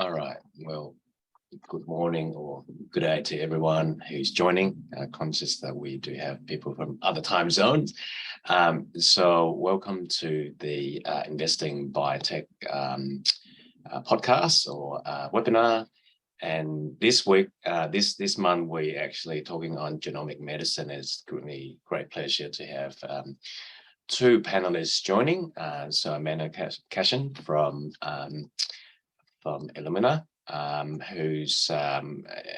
All right. Well, good morning or good day to everyone who's joining. Conscious that we do have people from other time zones. So welcome to the Investing Biotech podcast or webinar. And this week, this month, we're actually talking on genomic medicine. It's really great pleasure to have two panelists joining. So Amanda Cashin from Illumina, who's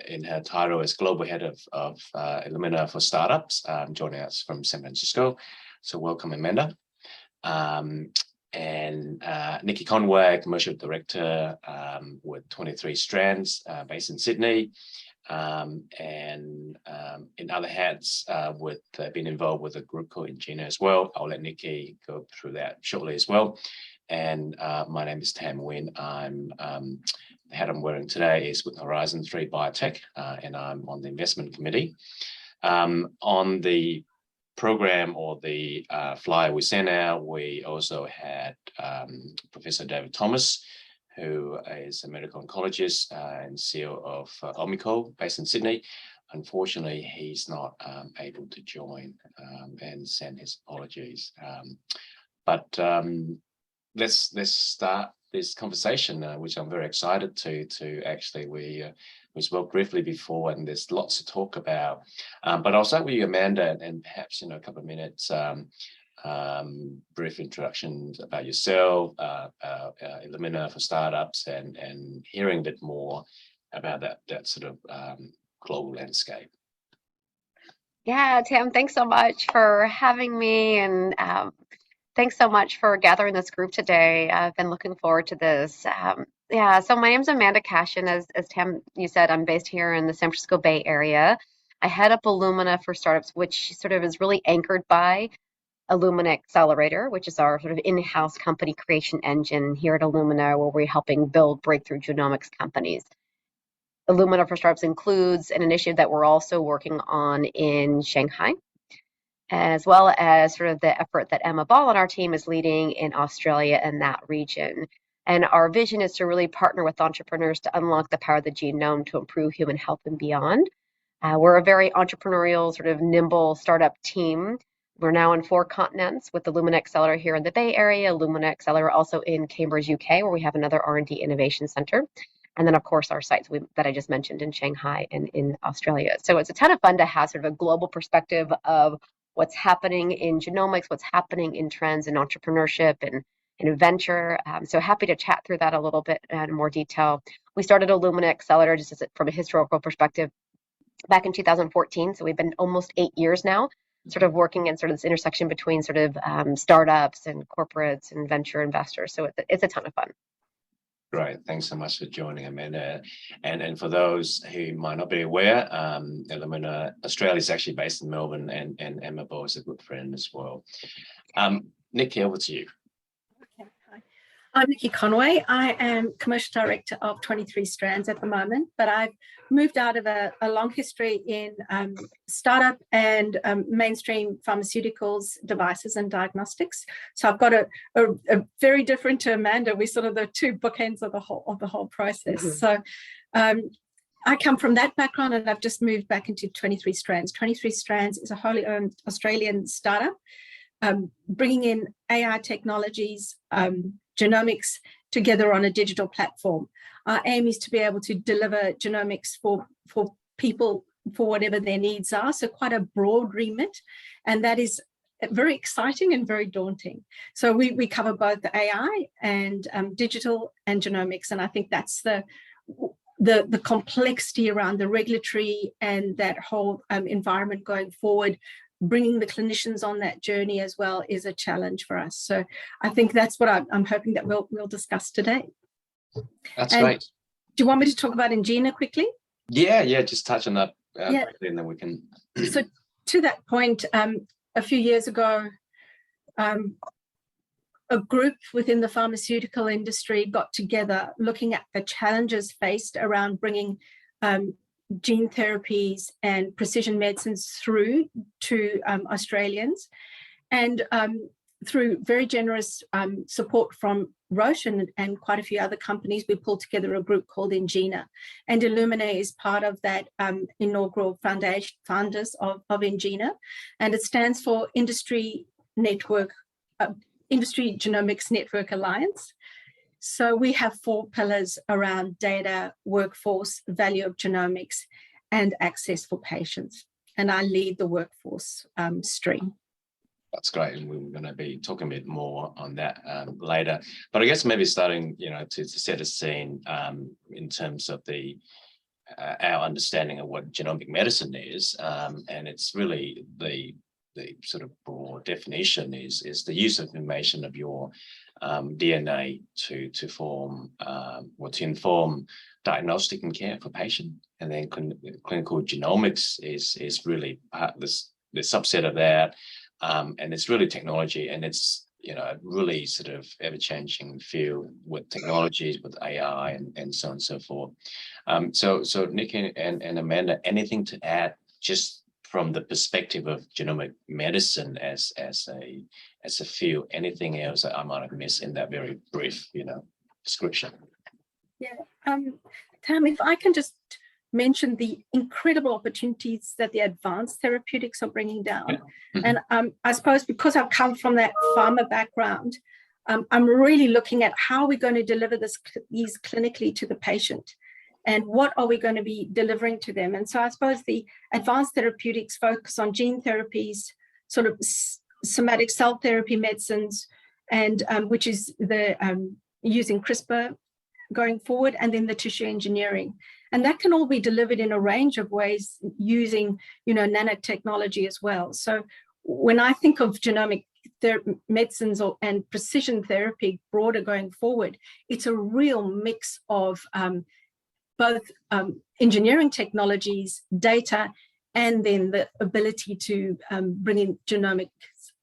in her title as Global Head of Illumina for Startups, joining us from San Francisco. So welcome, Amanda. And Nicky Conway, Commercial Director with 23 Strands, based in Sydney. And in other hats, with being involved with a group called Ingenia as well. I'll let Nicky go through that shortly as well. And my name is Nguyen. I'm the hat I'm wearing today is with Horizon 3 Biotech, and I'm on the investment committee. On the program or the flyer we sent out, we also had Professor David Thomas, who is a medical oncologist and CEO of Omico, based in Sydney. Unfortunately, he's not able to join and send his apologies. But let's start this conversation, which I'm very excited to actually. We spoke briefly before, and there's lots to talk about. But I'll start with you, Amanda, and perhaps a couple of minutes, brief introductions about yourself, Illumina for startups, and hearing a bit more about that sort of global landscape. Yeah, Tim, thanks so much for having me, and thanks so much for gathering this group today. I've been looking forward to this. Yeah, so my name is Amanda Cashin. As Tim, you said, I'm based here in the San Francisco Bay Area. I head up Illumina for Startups, which sort of is really anchored by Illumina Accelerator, which is our sort of in-house company creation engine here at Illumina, where we're helping build breakthrough genomics companies. Illumina for Startups includes an initiative that we're also working on in Shanghai, as well as sort of the effort that Emma Ball on our team is leading in Australia and that region. And our vision is to really partner with entrepreneurs to unlock the power of the genome to improve human health and beyond. We're a very entrepreneurial, sort of nimble startup team. We're now in 4 continents with the Illumina Accelerator here in the Bay Area, Illumina Accelerator also in Cambridge, UK, where we have another R&D innovation center. And then, of course, our sites that I just mentioned in Shanghai and in Australia. So it's a ton of fun to have sort of a global perspective of what's happening in genomics, what's happening in trends in entrepreneurship and venture. So happy to chat through that a little bit in more detail. We started Illumina Accelerator just from a historical perspective back in 2014. So we've been almost 8 years now, sort of working in sort of this intersection between sort of startups and corporates and venture investors. So it's a ton of fun. Great, thanks so much for joining, Amanda. And for those who might not be aware, Illumina Australia is actually based in Melbourne, and Emma Ball is a good friend as well. Nicky, over to you. Okay, hi. I'm Nicky Conway. I am Commercial Director of 23 Strands at the moment, but I've moved out of a long history in startup and mainstream pharmaceuticals, devices and diagnostics. So I've got a very different to Amanda. We're sort of the 2 bookends of the whole process. Mm-hmm. So I come from that background, and I've just moved back into 23 Strands. 23 Strands is a wholly owned Australian startup, bringing in AI technologies, genomics together on a digital platform. Our aim is to be able to deliver genomics for people for whatever their needs are. So quite a broad remit, and that is very exciting and very daunting. So we cover both the AI and digital and genomics, and I think that's the complexity around the regulatory and that whole environment going forward. Bringing the clinicians on that journey as well is a challenge for us. So I think that's what I'm hoping that we'll discuss today. That's great. Do you want me to talk about Ingenia quickly? Yeah, just touch on that briefly, and then we can. So to that point, a few years ago, a group within the pharmaceutical industry got together looking at the challenges faced around bringing gene therapies and precision medicines through to Australians. And through very generous support from Roche and quite a few other companies, we pulled together a group called Ingenia. And Illumina is part of that inaugural founders of Ingenia. And it stands for Industry Genomics Network Alliance. So we have 4 pillars around data, workforce, value of genomics, and access for patients. And I lead the workforce stream. That's great, and we're going to be talking a bit more on that later. But I guess maybe starting, to set a scene in terms of our understanding of what genomic medicine is, and it's really the sort of broad definition is the use of information of your DNA to inform diagnostic and care for patient, and then clinical genomics is really the subset of that. And it's really technology, and it's really sort of ever-changing field with technologies, with AI, and so on and so forth. So Nicky and Amanda, anything to add just from the perspective of genomic medicine as a field? Anything else that I might have missed in that very brief description? Yeah, Tam, if I can just mention the incredible opportunities that the advanced therapeutics are bringing down. Yeah. Mm-hmm. And I suppose because I've come from that pharma background, I'm really looking at how we're going to deliver these clinically to the patient, and what are we going to be delivering to them. And so I suppose the advanced therapeutics focus on gene therapies, sort of somatic cell therapy medicines, and which is the using CRISPR going forward, and then the tissue engineering. And that can all be delivered in a range of ways using, nanotechnology as well. So when I think of genomic medicines and precision therapy broader going forward, it's a real mix of both engineering technologies, data, and then the ability to bring in genomic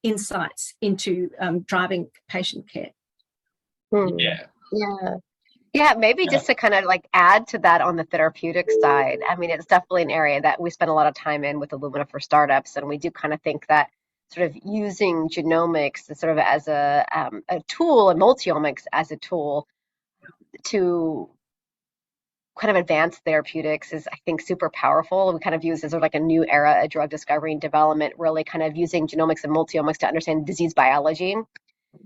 insights into driving patient care. Yeah, maybe just to kind of add to that on the therapeutic side. I mean, it's definitely an area that we spend a lot of time in with Illumina for startups, and we do kind of think that sort of using genomics sort of as a tool, and multiomics as a tool to kind of advance therapeutics is, I think, super powerful. We kind of use as sort of like a new era of drug discovery and development, really kind of using genomics and multiomics to understand disease biology,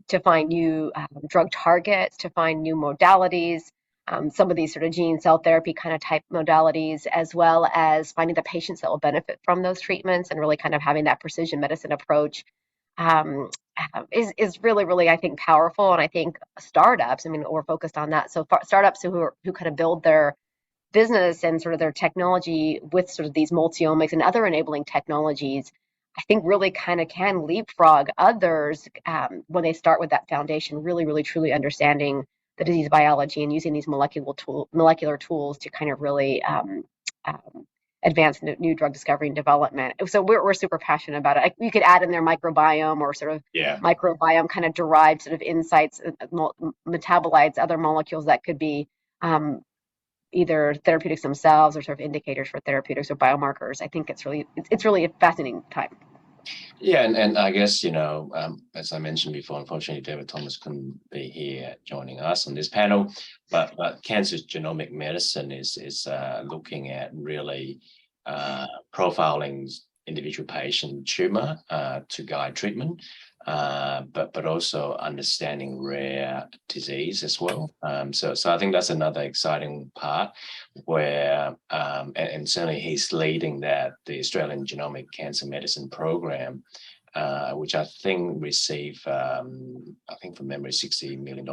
to find new drug targets, to find new modalities, some of these sort of gene cell therapy kind of type modalities, as well as finding the patients that will benefit from those treatments, and really kind of having that precision medicine approach is really, really, I think, powerful. And I think startups, we're focused on that. So startups who kind of build their business and sort of their technology with sort of these multiomics and other enabling technologies, I think really kind of can leapfrog others when they start with that foundation, really, really, truly understanding the disease biology and using these molecular tools to kind of really advance new drug discovery and development. So we're super passionate about it. You could add in there microbiome, or sort of microbiome kind of derived sort of insights, metabolites, other molecules that could be either therapeutics themselves or sort of indicators for therapeutics or biomarkers. I think it's really a fascinating time. Yeah, and I guess, as I mentioned before, unfortunately, David Thomas couldn't be here joining us on this panel, but cancer genomic medicine is looking at really profiling individual patient tumor to guide treatment, but also understanding rare disease as well. So I think that's another exciting part where, and certainly he's leading the Australian Genomic Cancer Medicine Program, which I think received, from memory, $60 million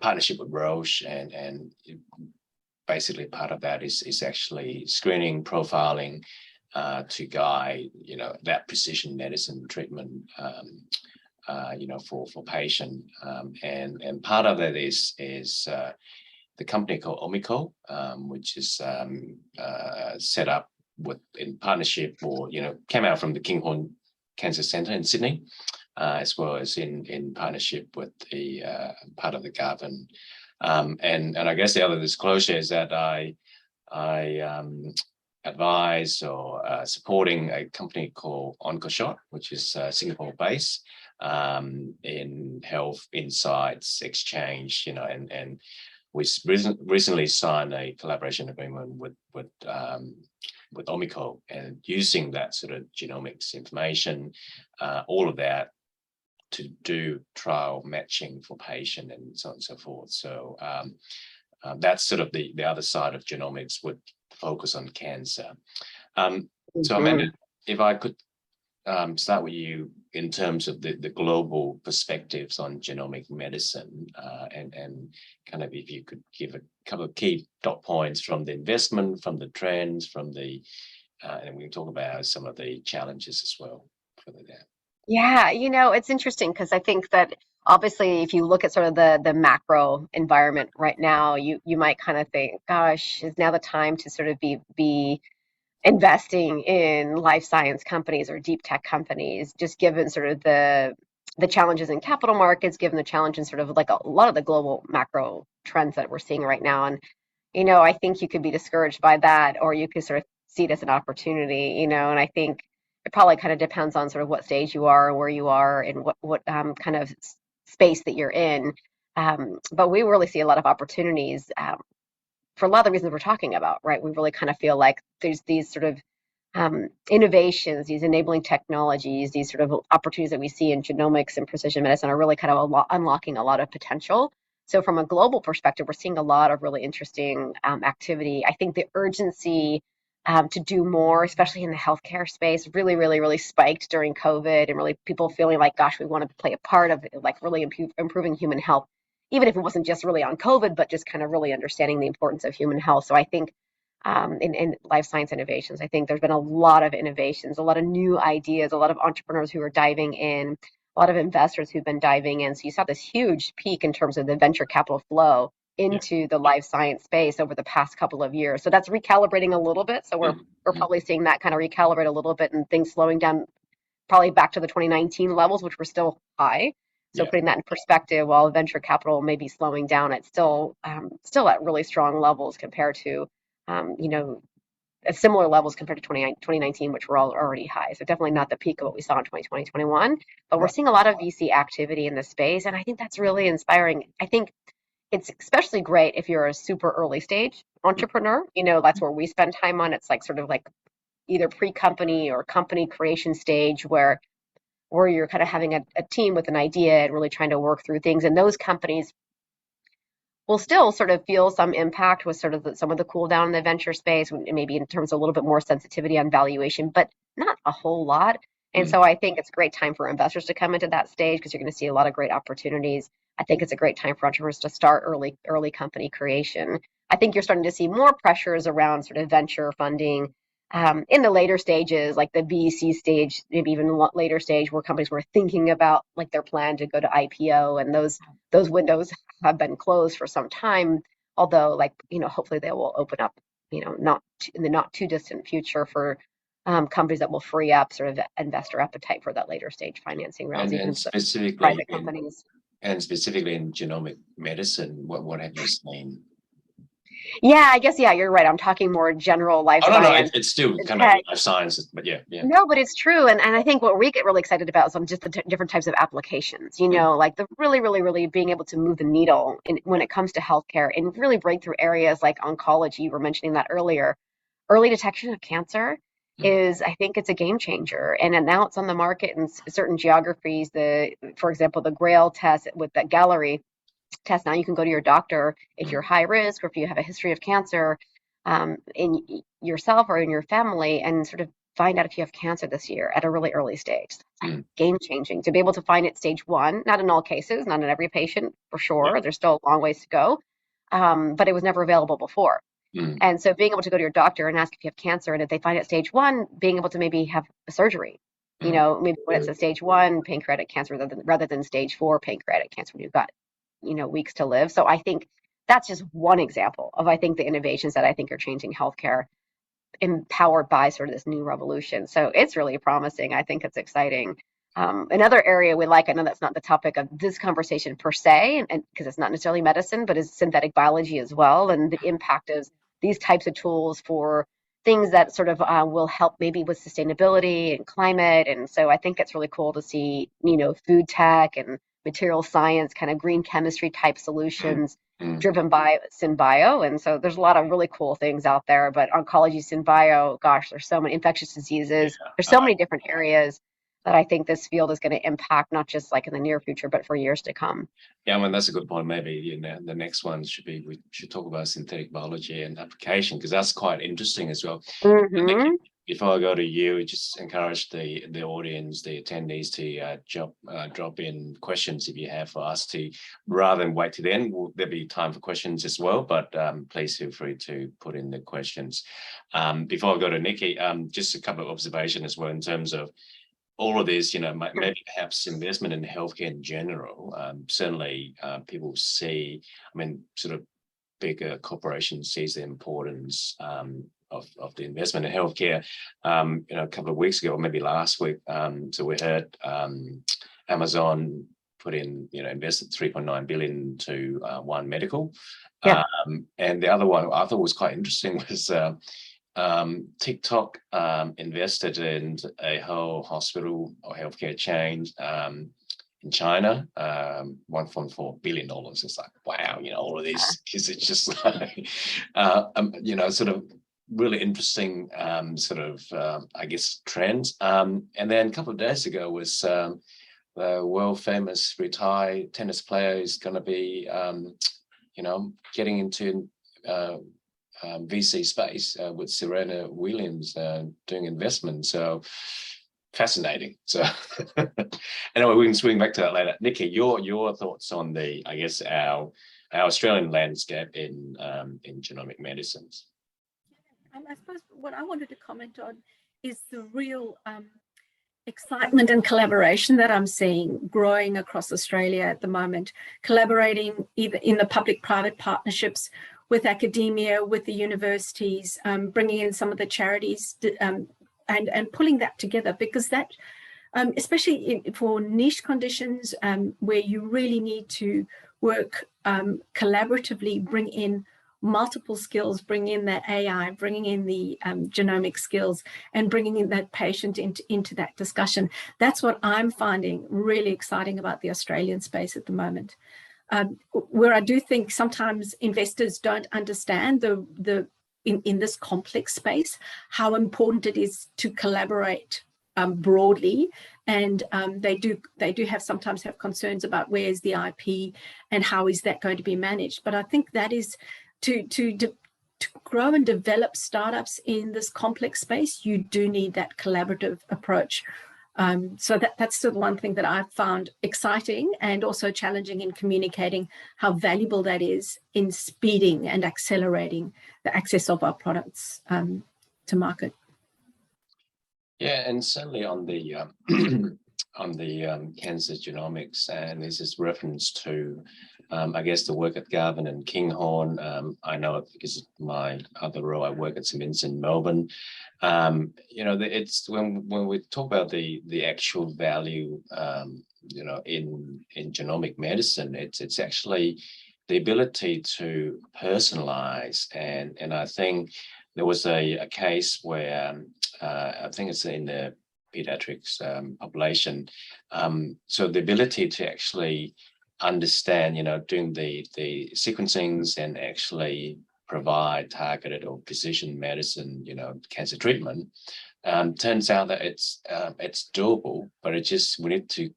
partnership with Roche, and basically part of that is actually screening, profiling, to guide, that precision medicine treatment, for patient, and part of that is the company called Omico, which is set up in partnership, or came out from the Kinghorn Cancer Centre in Sydney, as well as in partnership with the part of the government. And I guess the other disclosure is that I advise or supporting a company called OncoShot, which is Singapore-based, in health insights exchange, and we recently signed a collaboration agreement with Omico, and using that sort of genomics information, all of that, to do trial matching for patient and so on and so forth. So that's sort of the other side of genomics, would focus on cancer. So Amanda, if I could start with you in terms of the global perspectives on genomic medicine, and kind of if you could give a couple of key dot points from the investment, from the trends, from the and we can talk about some of the challenges as well further down. Yeah, it's interesting because I think that obviously if you look at sort of the macro environment right now, you might kind of think, gosh, is now the time to sort of be investing in life science companies or deep tech companies, just given sort of the challenges in capital markets, given the challenge in sort of like a lot of the global macro trends that we're seeing right now. And I think you could be discouraged by that, or you could sort of see it as an opportunity, and I think it probably kind of depends on sort of what stage you are, where you are, and what kind of space that you're in. But we really see a lot of opportunities for a lot of the reasons we're talking about, right? We really kind of feel like there's these sort of innovations, these enabling technologies, these sort of opportunities that we see in genomics and precision medicine are really kind of unlocking a lot of potential. So from a global perspective, we're seeing a lot of really interesting activity. I think the urgency to do more, especially in the healthcare space, really spiked during COVID, and really people feeling like, gosh, we want to play a part of like really improving human health, even if it wasn't just really on COVID, but just kind of really understanding the importance of human health. So I think in life science innovations, I think there's been a lot of innovations, a lot of new ideas, a lot of entrepreneurs who are diving in, a lot of investors who've been diving in. So you saw this huge peak in terms of the venture capital flow into the life science space over the past couple of years. So that's recalibrating a little bit. So we're probably seeing that kind of recalibrate a little bit, and things slowing down probably back to the 2019 levels, which were still high. So putting that in perspective, while venture capital may be slowing down, it's still at really strong levels compared to at similar levels compared to 2019, which were all already high. So definitely not the peak of what we saw in 2020, 2021, but we're seeing a lot of VC activity in this space. And I think that's really inspiring. I think it's especially great if you're a super early stage entrepreneur. That's where we spend time on. It's like sort of like either pre-company or company creation stage where you're kind of having a team with an idea and really trying to work through things. And those companies will still sort of feel some impact with sort of some of the cool down in the venture space, maybe in terms of a little bit more sensitivity on valuation, but not a whole lot. And so I think it's a great time for investors to come into that stage, because you're going to see a lot of great opportunities. I think it's a great time for entrepreneurs to start early company creation. I think you're starting to see more pressures around sort of venture funding in the later stages, like the VC stage, maybe even later stage, where companies were thinking about like their plan to go to IPO, and those windows have been closed for some time. Although, hopefully they will open up, not in the not too distant future for companies that will free up sort of investor appetite for that later stage financing rounds, even specifically private companies. And specifically in genomic medicine, what have you seen? Yeah, I guess, you're right. I'm talking more general life science. No, it's still kind of life sciences, but yeah. No, but it's true. And I think what we get really excited about is just the different types of applications, like the really being able to move the needle when it comes to healthcare, and really breakthrough areas like oncology. You were mentioning that earlier. Early detection of cancer is, I think it's a game changer. And now it's on the market in certain geographies. For example, the Grail test with that Gallery test. Now you can go to your doctor if you're high risk, or if you have a history of cancer in yourself or in your family, and sort of find out if you have cancer this year at a really early stage. Game changing to be able to find it stage 1, not in all cases, not in every patient for sure. There's still a long ways to go, but it was never available before. And so being able to go to your doctor and ask if you have cancer, and if they find it stage 1, being able to maybe have a surgery, maybe when it's a stage 1 pancreatic cancer rather than stage 4 pancreatic cancer when you've got weeks to live. So I think that's just one example of, I think, the innovations that I think are changing healthcare, empowered by sort of this new revolution. So it's really promising. I think it's exciting. Another area we like, I know that's not the topic of this conversation per se, and because it's not necessarily medicine, but is synthetic biology as well, and the impact of these types of tools for things that sort of will help maybe with sustainability and climate. And so I think it's really cool to see, food tech and material science, kind of green chemistry type solutions driven by SynBio. And so there's a lot of really cool things out there, but oncology, SynBio, gosh, there's so many infectious diseases. There's so many different areas that I think this field is going to impact, not just like in the near future, but for years to come. Yeah, I mean, that's a good point. Maybe the next one we should talk about synthetic biology and application, because that's quite interesting as well. Mm-hmm. Before I go to you, just encourage the audience, the attendees to drop in questions if you have for us, to rather than wait to the end. There'll be time for questions as well, but please feel free to put in the questions. Before I go to Nicky, just a couple of observations as well in terms of all of this, maybe perhaps investment in healthcare in general. Certainly people see, sort of bigger corporations sees the importance of the investment in healthcare. A couple of weeks ago, or maybe last week, so we heard Amazon put in, invested 3.9 billion to One Medical. Yeah. And the other one I thought was quite interesting was TikTok invested in a whole hospital or healthcare chain in China, $1.4 billion. It's like, wow, all of this is just like, sort of really interesting I guess trends. And then a couple of days ago was the world famous retired tennis player is going to be, getting into VC space with Serena Williams doing investment. So fascinating. So anyway, we can swing back to that later. Nicky, your thoughts on our Australian landscape in genomic medicines. I suppose what I wanted to comment on is the real excitement and collaboration that I'm seeing growing across Australia at the moment, collaborating either in the public-private partnerships with academia, with the universities, bringing in some of the charities and pulling that together, because that, especially for niche conditions where you really need to work collaboratively, bring in multiple skills, bring in the AI, bringing in the genomic skills, and bringing in that patient into that discussion. That's what I'm finding really exciting about the Australian space at the moment. Where I do think sometimes investors don't understand in this complex space how important it is to collaborate broadly, and they do sometimes have concerns about where is the IP and how is that going to be managed. But I think that is to grow and develop startups in this complex space, you do need that collaborative approach. So that's still one thing that I've found exciting and also challenging in communicating how valuable that is in speeding and accelerating the access of our products to market. Yeah, and certainly on the cancer genomics, and this is reference to I guess the work at Garvan and Kinghorn. I know it because of my other role. I work at St Vincent in Melbourne. It's when we talk about the actual value, in genomic medicine, it's actually the ability to personalize. And I think there was a case where I think it's in the pediatrics population. So the ability to actually understand, doing the sequencings and actually provide targeted or precision medicine, cancer treatment, turns out that it's doable, but we need to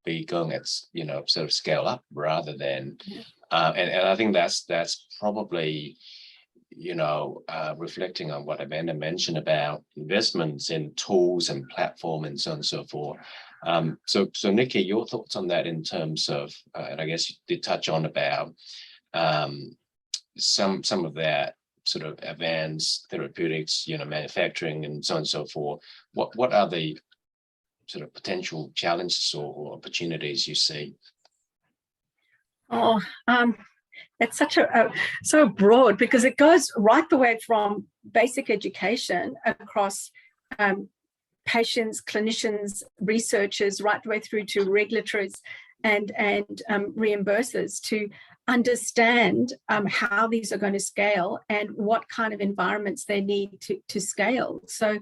be going at, sort of scale up rather than, and I think that's probably, reflecting on what Amanda mentioned about investments in tools and platform and so on and so forth. So Nicky, your thoughts on that in terms of, and I guess you did touch on about some of that sort of advanced therapeutics, manufacturing and so on and so forth. What are the sort of potential challenges or opportunities you see? It's so broad, because it goes right the way from basic education across patients, clinicians, researchers, right the way through to regulators and reimbursers to understand how these are going to scale and what kind of environments they need to scale. So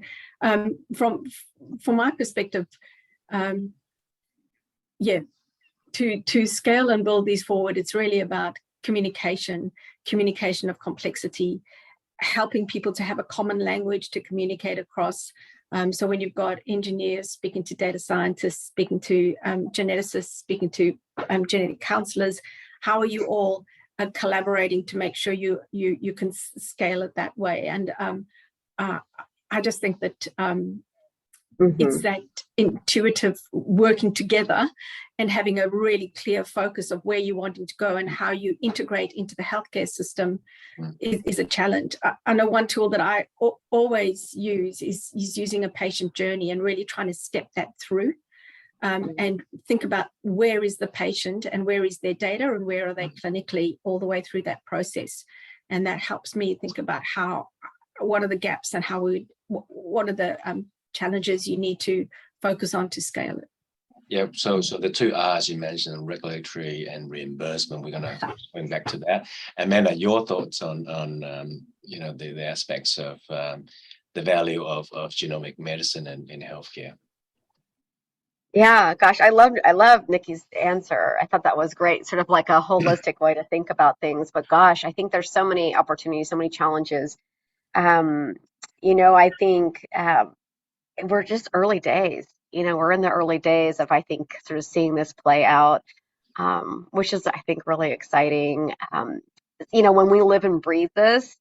from my perspective, to scale and build these forward, it's really about communication of complexity, helping people to have a common language to communicate across. So when you've got engineers speaking to data scientists, speaking to geneticists, speaking to genetic counselors, how are you all collaborating to make sure you can scale it that way? And I just think that it's that intuitive working together and having a really clear focus of where you're wanting to go and how you integrate into the healthcare system is a challenge. I know one tool that I always use is using a patient journey and really trying to step that through and think about where is the patient and where is their data and where are they clinically all the way through that process. And that helps me think about what are the gaps and what are the challenges you need to focus on to scale it. Yeah, so the two R's you mentioned, regulatory and reimbursement, we're going to bring back to that. Amanda, your thoughts on the aspects of the value of genomic medicine in healthcare? Yeah, gosh, I love Nicky's answer. I thought that was great, sort of like a holistic way to think about things. But gosh, I think there's so many opportunities, so many challenges. I think we're just early days. We're in the early days of, I think, sort of seeing this play out, which is, I think, really exciting. When we live and breathe this,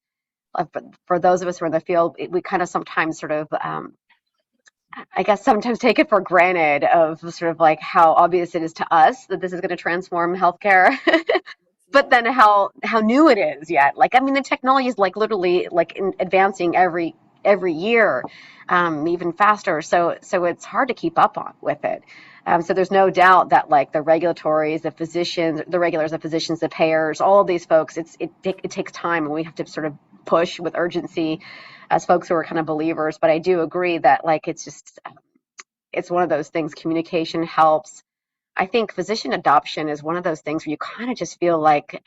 for those of us who are in the field, we kind of sometimes sort of, I guess, sometimes take it for granted of sort of like how obvious it is to us that this is going to transform healthcare. But then how new it is yet. Like, I mean, the technology is like literally like advancing every year, even faster. So it's hard to keep up with it. So there's no doubt that like the regulatories, the physicians, the regulars, the physicians, the payers, all of these folks, it takes time, and we have to sort of push with urgency as folks who are kind of believers. But I do agree that like it's one of those things. Communication helps. I think physician adoption is one of those things where you kind of just feel like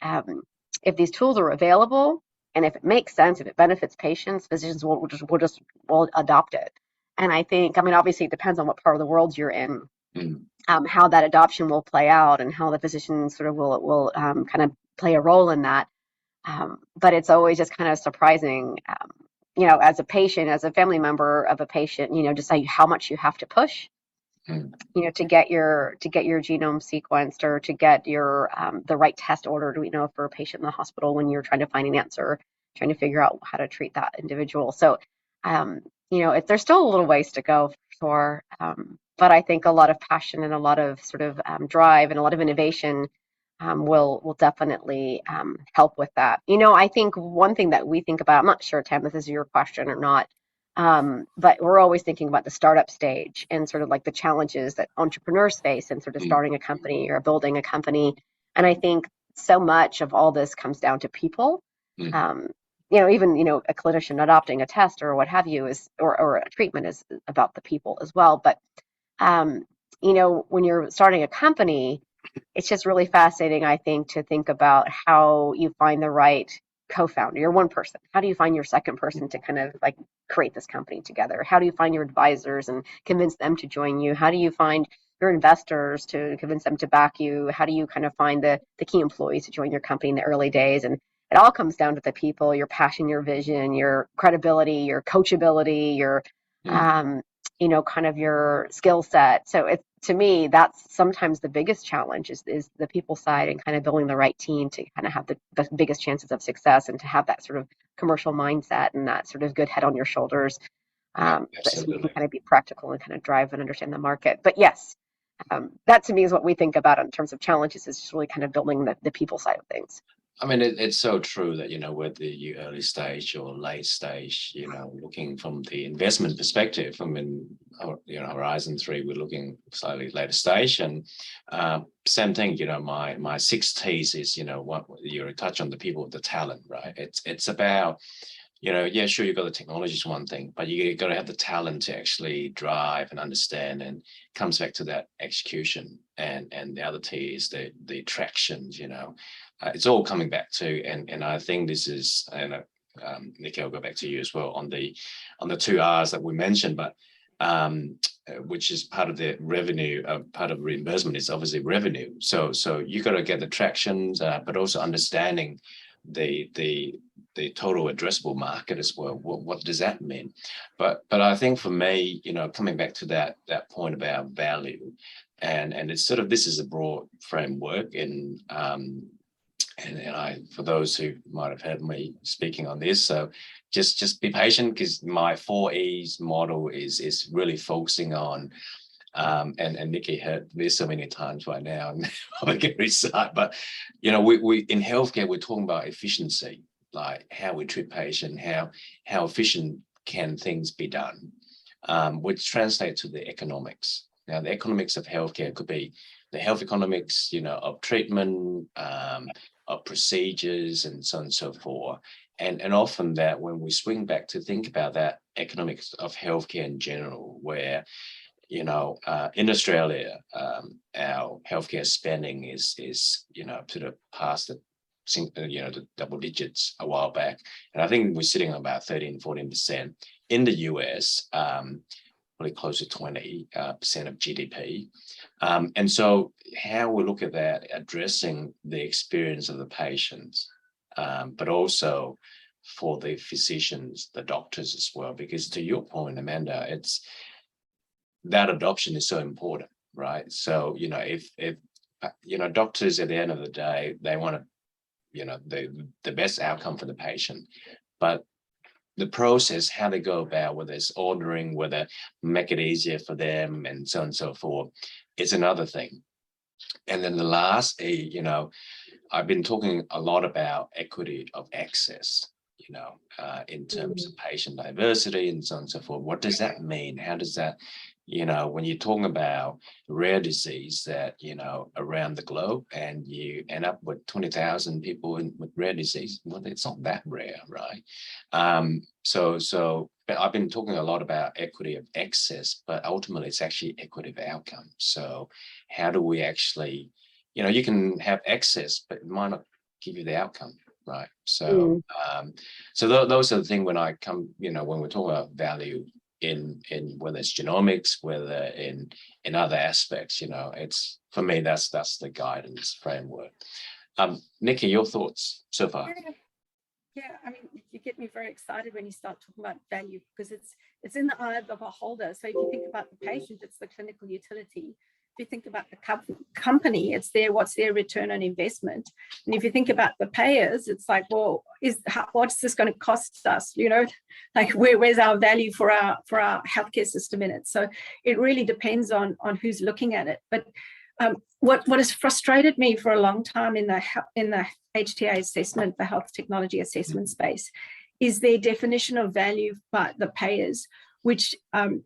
if these tools are available and if it makes sense, if it benefits patients, physicians will adopt it. And I think, I mean, obviously it depends on what part of the world you're in, how that adoption will play out and how the physicians sort of will kind of play a role in that. But it's always just kind of surprising, as a patient, as a family member of a patient, just how much you have to push. To get your genome sequenced or to get your the right test ordered, for a patient in the hospital when you're trying to find an answer, trying to figure out how to treat that individual. So, there's still a little ways to go for sure. But I think a lot of passion and a lot of sort of drive and a lot of innovation will definitely help with that. I think one thing that we think about, I'm not sure, Tam, this is your question or not, but we're always thinking about the startup stage and sort of like the challenges that entrepreneurs face in sort of starting a company or building a company. And I think so much of all this comes down to people. Even a clinician adopting a test or what have you or a treatment is about the people as well. But when you're starting a company, it's just really fascinating, I think, to think about how you find the right co-founder. You're one person. How do you find your second person to kind of like create this company together? How do you find your advisors and convince them to join you? How do you find your investors to convince them to back you? How do you kind of find the key employees to join your company in the early days? And it all comes down to the people, your passion, your vision, your credibility, your coachability, your kind of your skill set. So to me, that's sometimes the biggest challenge is the people side and kind of building the right team to kind of have the biggest chances of success and to have that sort of commercial mindset and that sort of good head on your shoulders. So you can kind of be practical and kind of drive and understand the market. But yes, that to me is what we think about in terms of challenges, is just really kind of building the people side of things. I mean, it's so true that, whether you early stage or late stage, looking from the investment perspective, I mean, Horizon 3, we're looking slightly later stage. And same thing, my 6 T's is, what you touch on the people, the talent, right? It's about, yeah, sure, you've got the technology is one thing, but you got to have the talent to actually drive and understand, and it comes back to that execution, and the other T is the attractions, it's all coming back to, and I think this is, Nicky, I'll go back to you as well on the 2 R's that we mentioned, but which is part of the revenue, part of reimbursement is obviously revenue. So you got to get the tractions, but also understanding the total addressable market as well. What does that mean? But I think for me, coming back to that point about value, and it's sort of, this is a broad framework, and I, for those who might have heard me speaking on this, so just be patient, because my 4 E's model is really focusing on, and Nicky heard this so many times right now, and I get excited, but we in healthcare, we're talking about efficiency, like how we treat patient, how efficient can things be done, which translates to the economics. Now, the economics of healthcare could be the health economics, of treatment, of procedures, and so on and so forth. And often that when we swing back to think about that economics of healthcare in general, where, in Australia, our healthcare spending is sort of past the double digits a while back. And I think we're sitting on about 13-14%. In the US, probably close to 20% of GDP. And so how we look at that, addressing the experience of the patients, but also for the physicians, the doctors as well, because to your point, Amanda, it's that adoption is so important, right? So, if doctors at the end of the day, they want to, the best outcome for the patient, but the process, how they go about, whether it's ordering, whether make it easier for them, and so on and so forth, it's another thing. And then the last, I've been talking a lot about equity of access, in terms of patient diversity and so on and so forth. What does that mean? How does that, when you're talking about rare disease that, around the globe, and you end up with 20,000 people with rare disease, well, it's not that rare, right? So I've been talking a lot about equity of access, but ultimately it's actually equity of outcome. So how do we actually, you can have access, but it might not give you the outcome, right? So those are the things when I come, when we're talking about value in whether it's genomics, whether in other aspects, it's, for me, that's the guidance framework. Nicky, your thoughts so far? Yeah, I mean, you get me very excited when you start talking about value, because it's in the eye of the beholder. So if you think about the patient, it's the clinical utility. If you think about the company, it's what's their return on investment. And if you think about the payers, it's like, well, what's this going to cost us? Like where's our value for our healthcare system in it? So it really depends on who's looking at it. But what has frustrated me for a long time in the HTA assessment, the health technology assessment space, is their definition of value by the payers, which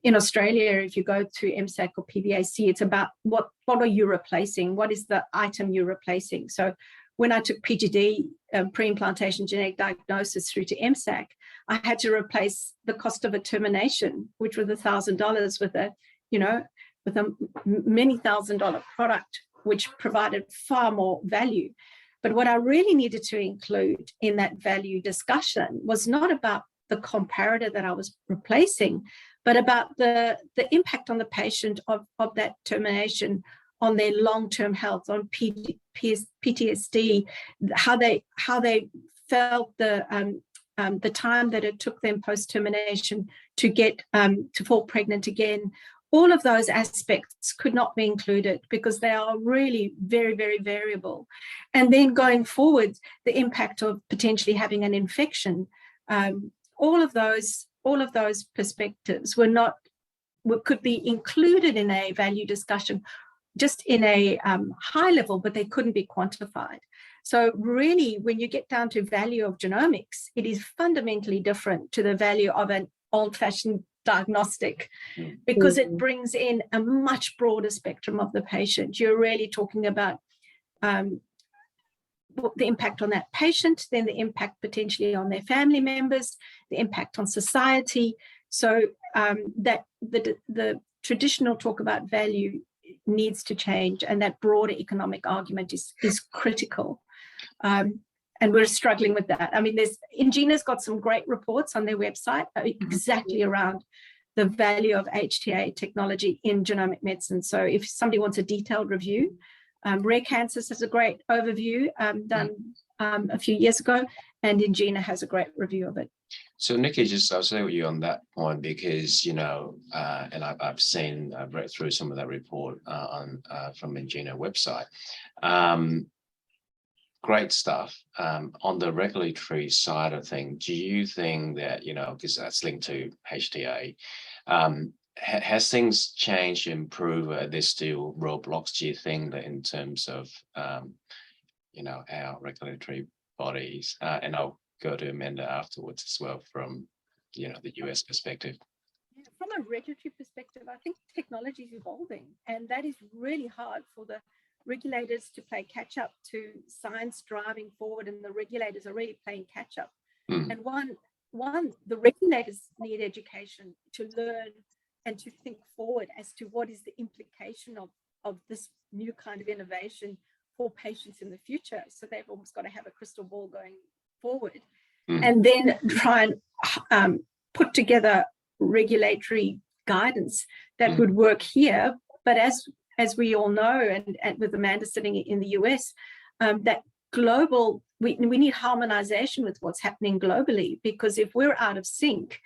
in Australia, if you go to MSAC or PVAC, it's about what are you replacing? What is the item you're replacing? So when I took PGD, pre-implantation genetic diagnosis, through to MSAC, I had to replace the cost of a termination, which was $1,000, with a many $1,000 product, which provided far more value. But what I really needed to include in that value discussion was not about the comparator that I was replacing, but about the impact on the patient of that termination on their long-term health, on PTSD, how they felt the time that it took them post-termination to get to fall pregnant again. All of those aspects could not be included because they are really very, very variable. And then going forward, the impact of potentially having an infection, all of those perspectives could be included in a value discussion, just in a high level, but they couldn't be quantified. So really, when you get down to value of genomics, it is fundamentally different to the value of an old-fashioned diagnostic, because it brings in a much broader spectrum of the patient. You're really talking about the impact on that patient, then the impact potentially on their family members, the impact on society. So that the traditional talk about value needs to change, and that broader economic argument is critical. And we're struggling with that. I mean, Ingenia's got some great reports on their website exactly around the value of HTA technology in genomic medicine. So if somebody wants a detailed review, Rare Cancers has a great overview done a few years ago, and Ingenia has a great review of it. So Nicky, I'll say with you on that point, because, and I've read through some of that report from Ingenia website. Great stuff. On the regulatory side of things, do you think that, because that's linked to HTA, has things changed, improved? There's still roadblocks, do you think, that in terms of, our regulatory bodies? And I'll go to Amanda afterwards as well from, the US perspective. From a regulatory perspective, I think technology is evolving, and that is really hard for the regulators to play catch up to science driving forward, and the regulators are really playing catch up. And one, the regulators need education to learn and to think forward as to what is the implication of this new kind of innovation for patients in the future. So they've almost got to have a crystal ball going forward, and then try and put together regulatory guidance that would work here. But as we all know, and with Amanda sitting in the US, that global, we need harmonization with what's happening globally, because if we're out of sync,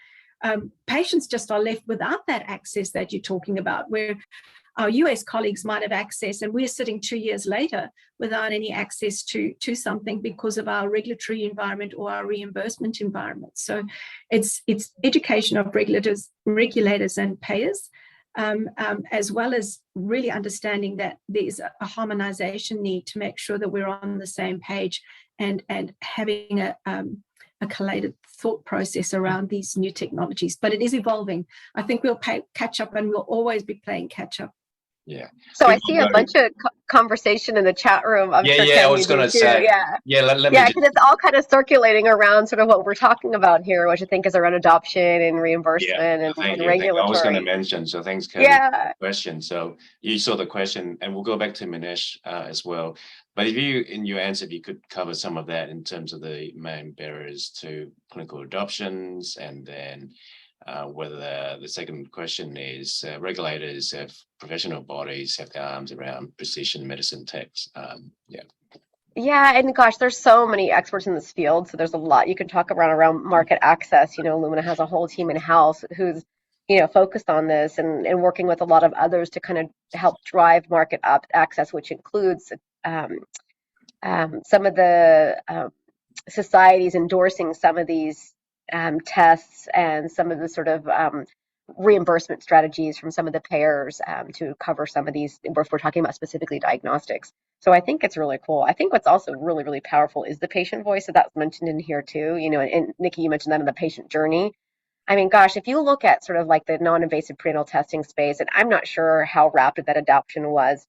patients just are left without that access that you're talking about, where our US colleagues might have access, and we're sitting 2 years later without any access to something because of our regulatory environment or our reimbursement environment. So it's education of regulators and payers, as well as really understanding that there's a harmonization need to make sure that we're on the same page and having a collated thought process around these new technologies. But it is evolving. I think we'll catch up, and we'll always be playing catch up. Yeah. So I see a bunch of conversation in the chat room. I'm sure I was going to say. Let me because it's all kind of circulating around sort of what we're talking about here, which I think is around adoption and reimbursement and regulatory. I was going to mention, so thanks, Kelly, for the question. So you saw the question, and we'll go back to Minesh as well. But if you, in your answer, if you could cover some of that in terms of the main barriers to clinical adoptions, and then whether the second question is regulators have professional bodies have their arms around precision medicine techs. Yeah, and gosh, there's so many experts in this field, so there's a lot you can talk around market access. Illumina has a whole team in-house who's focused on this and working with a lot of others to kind of help drive market access, which includes some of the societies endorsing some of these tests, and some of the sort of reimbursement strategies from some of the payers to cover some of these, if we're talking about specifically diagnostics. So I think it's really cool. I think what's also really, really powerful is the patient voice. So that's mentioned in here too, and Nicky, you mentioned that in the patient journey. I mean, gosh, if you look at sort of like the non-invasive prenatal testing space, and I'm not sure how rapid that adoption was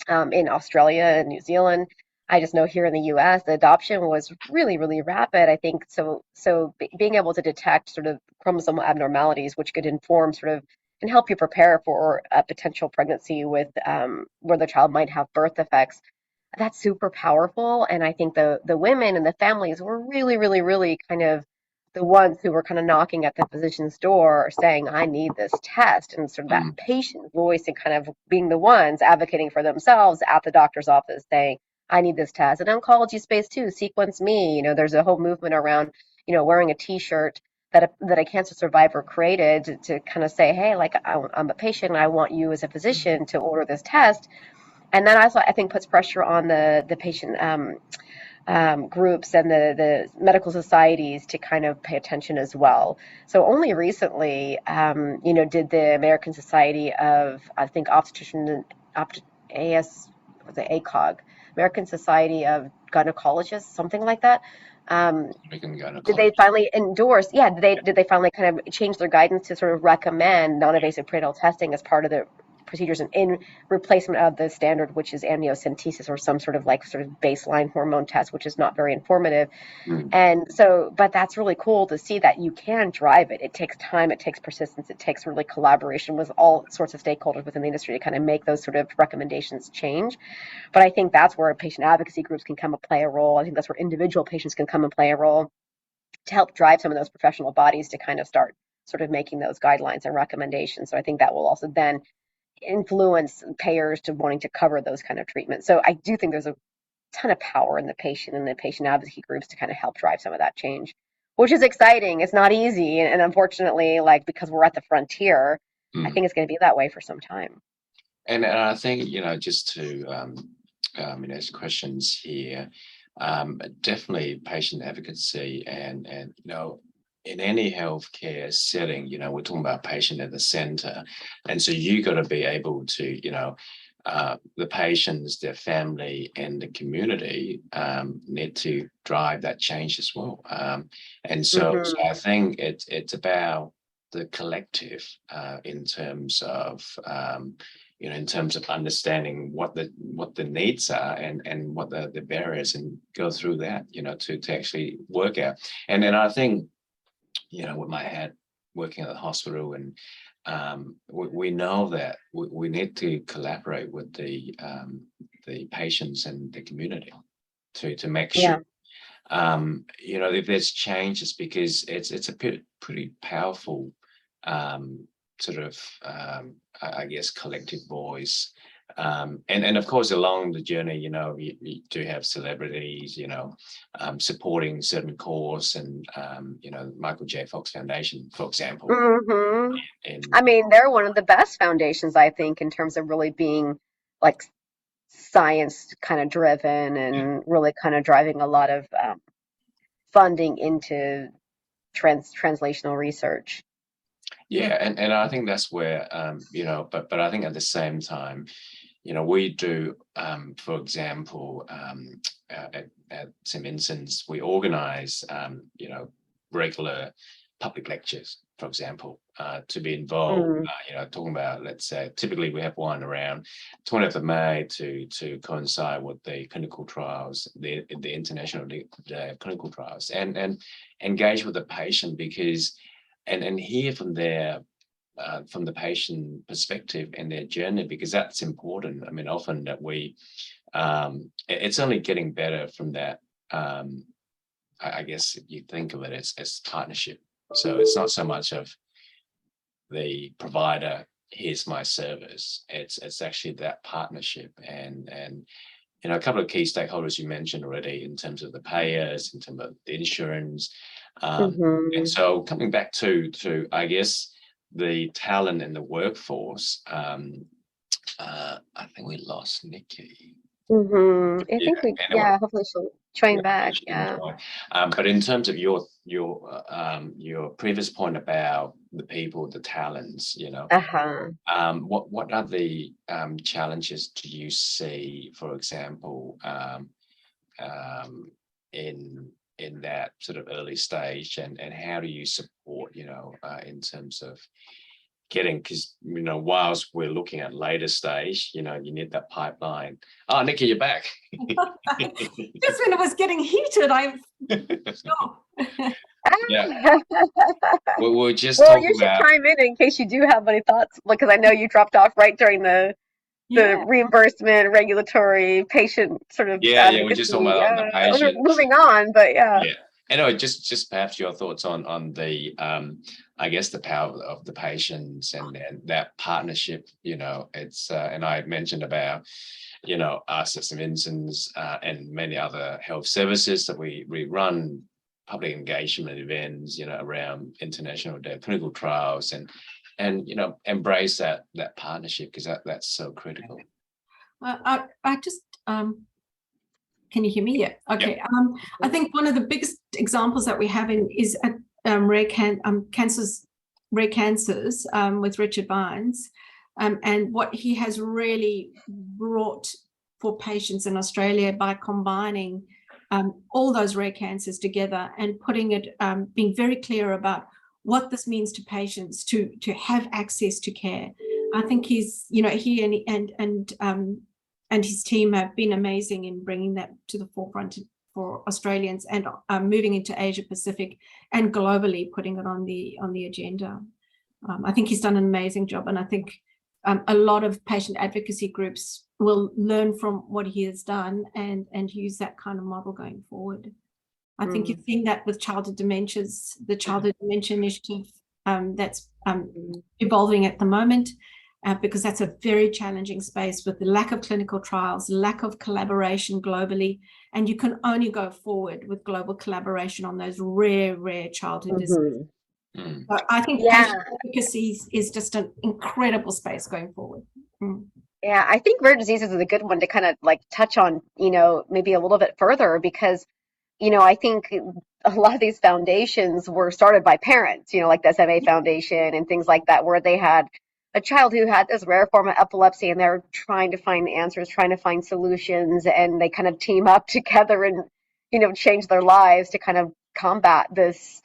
in Australia and New Zealand. I just know here in the US, the adoption was really, really rapid. I think so being able to detect sort of chromosomal abnormalities, which could inform sort of and help you prepare for a potential pregnancy with where the child might have birth defects, that's super powerful. And I think the women and the families were really, really, really kind of the ones who were kind of knocking at the physician's door saying, I need this test, and sort of that patient voice and kind of being the ones advocating for themselves at the doctor's office saying, I need this test. And oncology space too, sequence me. There's a whole movement around, wearing a T-shirt that a cancer survivor created to kind of say, hey, like I'm a patient and I want you as a physician to order this test. And that also, I think, puts pressure on the patient groups and the medical societies to kind of pay attention as well. So only recently, did the American Society of, I think, Obstetrician, ACOG, American Society of Gynecologists, something like that. Did they finally endorse? Yeah, did they finally kind of change their guidance to sort of recommend non-invasive prenatal testing as part of the procedures in replacement of the standard, which is amniocentesis or some sort of baseline hormone test, which is not very informative. And so, but that's really cool to see that you can drive it. It takes time, it takes persistence, it takes really collaboration with all sorts of stakeholders within the industry to kind of make those sort of recommendations change. But I think that's where patient advocacy groups can come and play a role. I think that's where individual patients can come and play a role to help drive some of those professional bodies to kind of start sort of making those guidelines and recommendations. So I think that will also then influence payers to wanting to cover those kind of treatments. So I do think there's a ton of power in the patient and the patient advocacy groups to kind of help drive some of that change, which is exciting. It's not easy. And unfortunately, because we're at the frontier, I think it's going to be that way for some time. And I think, just to ask questions here, definitely patient advocacy and in any healthcare setting, we're talking about patient at the center. And so you got to be able to, the patients, their family, and the community need to drive that change as well. And so I think it's about the collective in terms of in terms of understanding what the needs are and what the barriers, and go through that to actually work out. And then I think with my hat working at the hospital, and we know that we need to collaborate with the patients and the community to make sure if there's changes, because it's a pretty powerful sort of I guess collective voice, and of course along the journey you do have celebrities supporting certain cause, and Michael J. Fox Foundation, for example. And I mean, they're one of the best foundations, I think, in terms of really being science kind of driven and really kind of driving a lot of funding into translational research. Yeah, and I think that's where but I think at the same time, we do, for example, at St. Vincent's, we organize regular public lectures, for example, to be involved. Talking about, let's say, typically we have one around 20th of May to coincide with the clinical trials, the international clinical trials, and engage with the patient, because and hear from from the patient perspective and their journey, because that's important. I mean, often that it's only getting better from that. I guess you think of it as partnership. So it's not so much of the provider, here's my service. It's actually that partnership, and a couple of key stakeholders you mentioned already in terms of the payers, in terms of the insurance. And so coming back to I guess the talent in the workforce, I think we lost Nicky. I think hopefully she'll join back. But in terms of your previous point about the people, the talents, what are the challenges do you see, for example, in that sort of early stage, and how do you support in terms of getting, because whilst we're looking at later stage, you need that pipeline. Oh, Nicky, you're back. Just when it was getting heated, yeah. We're just well, you should chime in case you do have any thoughts, because I know you dropped off right during the reimbursement, regulatory, patient sort of we're just talking about the patient. Moving on, but Anyway, just perhaps your thoughts on the I guess the power of the patients and that partnership. It's and I mentioned about us at St. Vincent's and many other health services that we run public engagement events around international clinical trials, and embrace that partnership, because that's so critical. I just can you hear me? Yeah. Okay. Yeah. I think one of the biggest examples that we have is at rare cancers with Richard Vines, and what he has really brought for patients in Australia by combining all those rare cancers together and putting it, being very clear about what this means to patients to have access to care. I think he's, you know, he and his team have been amazing in bringing that to the forefront for Australians, and moving into Asia Pacific and globally putting it on the agenda. I think he's done an amazing job, and I think a lot of patient advocacy groups will learn from what he has done and use that kind of model going forward. I think you've seen that with childhood dementias, the Childhood Dementia Initiative that's evolving at the moment, because that's a very challenging space with the lack of clinical trials, lack of collaboration globally, and you can only go forward with global collaboration on those rare childhood diseases. So I think patient advocacy is just an incredible space going forward. Yeah, I think rare diseases is a good one to kind of like touch on, you know, maybe a little bit further, because, you know, I think a lot of these foundations were started by parents, you know, like the SMA Foundation and things like that, where they had a child who had this rare form of epilepsy and they're trying to find answers, trying to find solutions, and they kind of team up together and, you know, change their lives to kind of combat this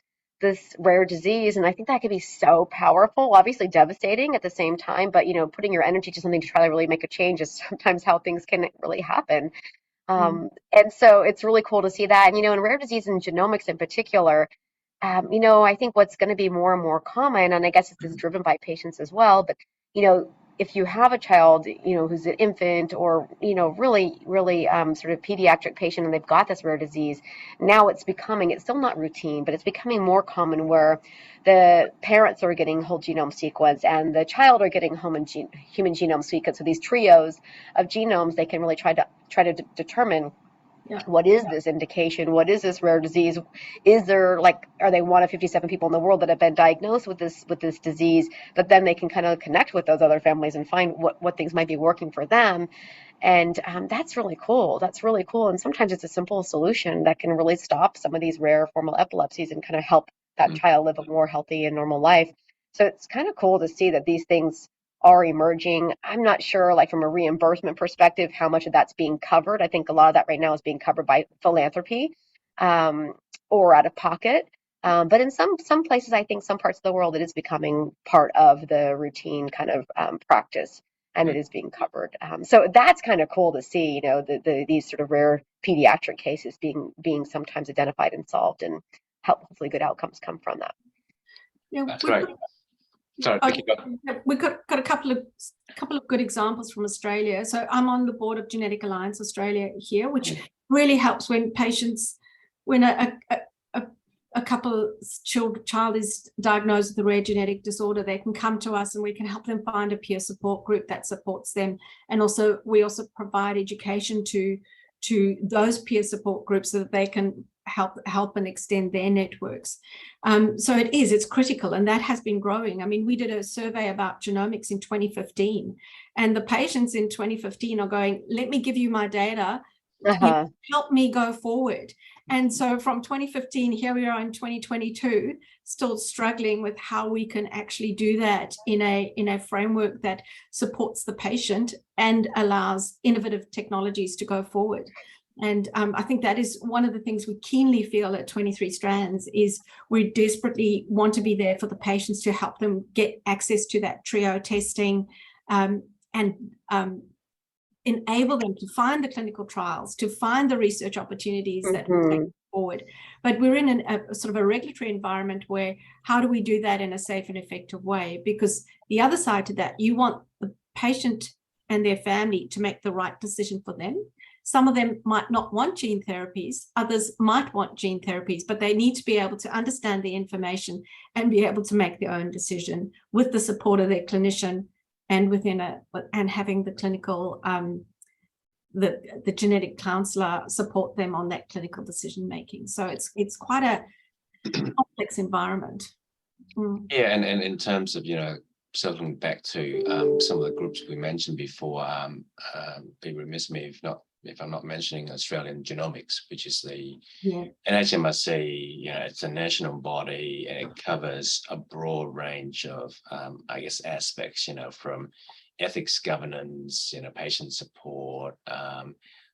rare disease. And I think that could be so powerful, obviously devastating at the same time, but, you know, putting your energy to something to try to really make a change is sometimes how things can really happen. And so it's really cool to see that. And, you know, in rare disease and genomics in particular, you know, I think what's going to be more and more common, and I guess this is driven by patients as well, but, you know, if you have a child, you know, who's an infant or, you know, really sort of pediatric patient and they've got this rare disease, now it's still not routine, but it's becoming more common where the parents are getting whole genome sequence and the child are getting human genome sequence. So these trios of genomes, they can really try to determine what is this indication? What is this rare disease? Is there, like, are they one of 57 people in the world that have been diagnosed with this disease? But then they can kind of connect with those other families and find what things might be working for them. And that's really cool. That's really cool. And sometimes it's a simple solution that can really stop some of these rare formal epilepsies and kind of help that child live a more healthy and normal life. So it's kind of cool to see that these things are emerging. I'm not sure, like from a reimbursement perspective, how much of that's being covered. I think a lot of that right now is being covered by philanthropy or out of pocket. But in some places, I think some parts of the world, it is becoming part of the routine kind of practice, and it is being covered. So that's kind of cool to see, you know, these sort of rare pediatric cases being sometimes identified and solved, and hopefully good outcomes come from that. Yeah, that's great. Sorry, we've got a couple of good examples from Australia. So I'm on the board of Genetic Alliance Australia here, which really helps when a child is diagnosed with a rare genetic disorder. They can come to us and we can help them find a peer support group that supports them. And we also provide education to those peer support groups so that they can help and extend their networks. So it's critical, and that has been growing. I mean, we did a survey about genomics in 2015, and the patients in 2015 are going, let me give you my data, help me go forward. And so from 2015, here we are in 2022, still struggling with how we can actually do that in a framework that supports the patient and allows innovative technologies to go forward. And I think that is one of the things we keenly feel at 23 Strands is we desperately want to be there for the patients to help them get access to that trio testing and enable them to find the clinical trials, to find the research opportunities that will take them forward. But we're in a sort of a regulatory environment where how do we do that in a safe and effective way? Because the other side to that, you want the patient and their family to make the right decision for them. Some of them might not want gene therapies, others might want gene therapies, but they need to be able to understand the information and be able to make their own decision with the support of their clinician and having the clinical, the genetic counselor support them on that clinical decision making. So it's quite a complex environment. Yeah, and in terms of, you know, circling back to some of the groups we mentioned before, be remiss me if I'm not mentioning Australian Genomics, which is the NHMRC, you know, it's a national body, and it covers a broad range of, I guess, aspects, you know, from ethics, governance, you know, patient support,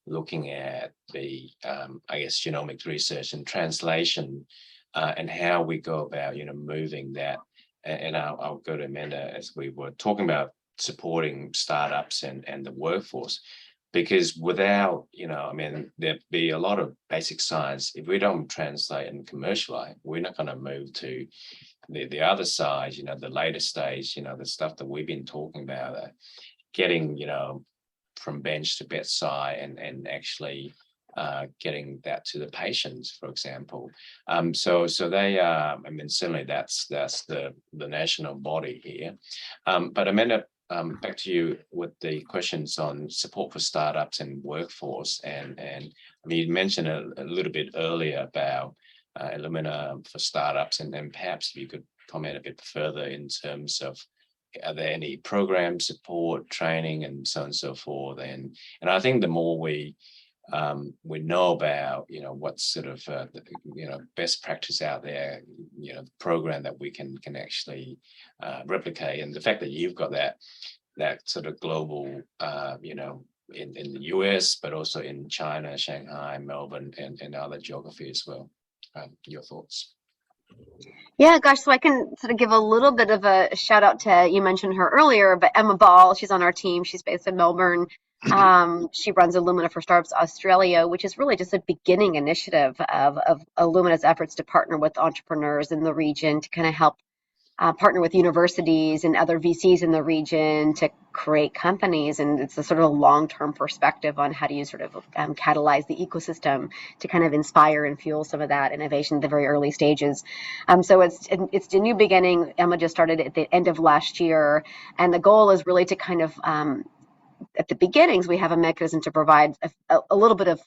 looking at the, I guess, genomic research and translation, and how we go about, you know, moving that. And I'll go to Amanda as we were talking about supporting startups and the workforce. Because without, I mean, there'd be a lot of basic science. If we don't translate and commercialize, we're not going to move to the other side, the later stage, the stuff that we've been talking about, getting, from bench to bedside and actually getting that to the patients, for example. So they are, I mean, certainly that's the national body here. But Amanda, back to you with the questions on support for startups and workforce. And I mean, you mentioned a little bit earlier about Illumina for startups, and then perhaps if you could comment a bit further in terms of, are there any program support, training, and so on and so forth? And I think the more we know about, what sort of best practice out there, the program that we can actually replicate, and the fact that you've got that sort of global, in the US, but also in China, Shanghai, Melbourne, and other geography as well. Your thoughts? Yeah, gosh, so I can sort of give a little bit of a shout out to, you mentioned her earlier, but Emma Ball, she's on our team. She's based in Melbourne. She runs Illumina for Startups Australia, which is really just a beginning initiative of Illumina's efforts to partner with entrepreneurs in the region to kind of help partner with universities and other VCs in the region to create companies. And it's a sort of a long-term perspective on how do you sort of catalyze the ecosystem to kind of inspire and fuel some of that innovation at the very early stages. So it's a new beginning. Emma just started at the end of last year. And the goal is really to kind of, at the beginnings, we have a mechanism to provide a little bit of